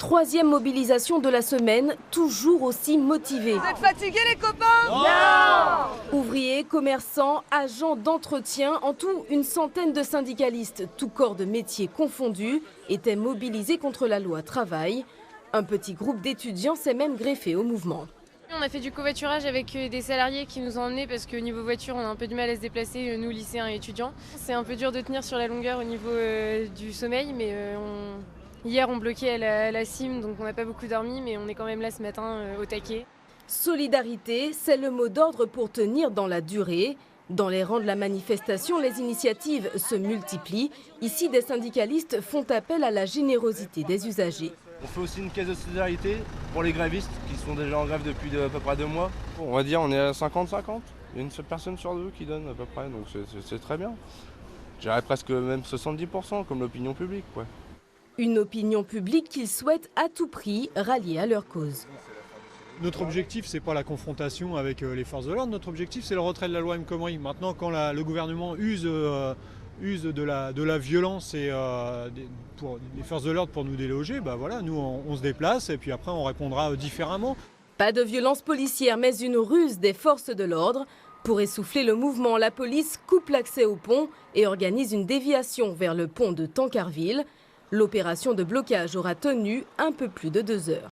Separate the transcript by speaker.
Speaker 1: Troisième mobilisation de la semaine, toujours aussi motivée.
Speaker 2: Vous êtes fatigués les copains? Non!
Speaker 1: Ouvriers, commerçants, agents d'entretien, en tout une centaine de syndicalistes, tous corps de métiers confondus, étaient mobilisés contre la loi travail. Un petit groupe d'étudiants s'est même greffé au mouvement.
Speaker 3: On a fait du covoiturage avec des salariés qui nous ont emmenés parce qu'au niveau voiture, on a un peu du mal à se déplacer, nous lycéens et étudiants. C'est un peu dur de tenir sur la longueur au niveau du sommeil, mais hier on bloquait à la cime, donc on n'a pas beaucoup dormi, mais on est quand même là ce matin au taquet.
Speaker 1: Solidarité, c'est le mot d'ordre pour tenir dans la durée. Dans les rangs de la manifestation, les initiatives se multiplient. Ici, des syndicalistes font appel à la générosité des usagers.
Speaker 4: On fait aussi une caisse de solidarité pour les grévistes qui sont déjà en grève depuis à peu près 2 mois. On va dire on est à 50-50. Il y a une seule personne sur 2 qui donne à peu près, donc c'est très bien. Je dirais presque même 70% comme l'opinion publique, quoi.
Speaker 1: Une opinion publique qu'ils souhaitent à tout prix rallier à leur cause.
Speaker 5: Notre objectif, c'est pas la confrontation avec les forces de l'ordre. Notre objectif, c'est le retrait de la loi El Khomri. Maintenant, quand le gouvernement use de la violence et pour les forces de l'ordre pour nous déloger, bah voilà, nous on se déplace et puis après on répondra différemment.
Speaker 1: Pas de violence policière, mais une ruse des forces de l'ordre. Pour essouffler le mouvement, la police coupe l'accès au pont et organise une déviation vers le pont de Tancarville. L'opération de blocage aura tenu un peu plus de 2 heures.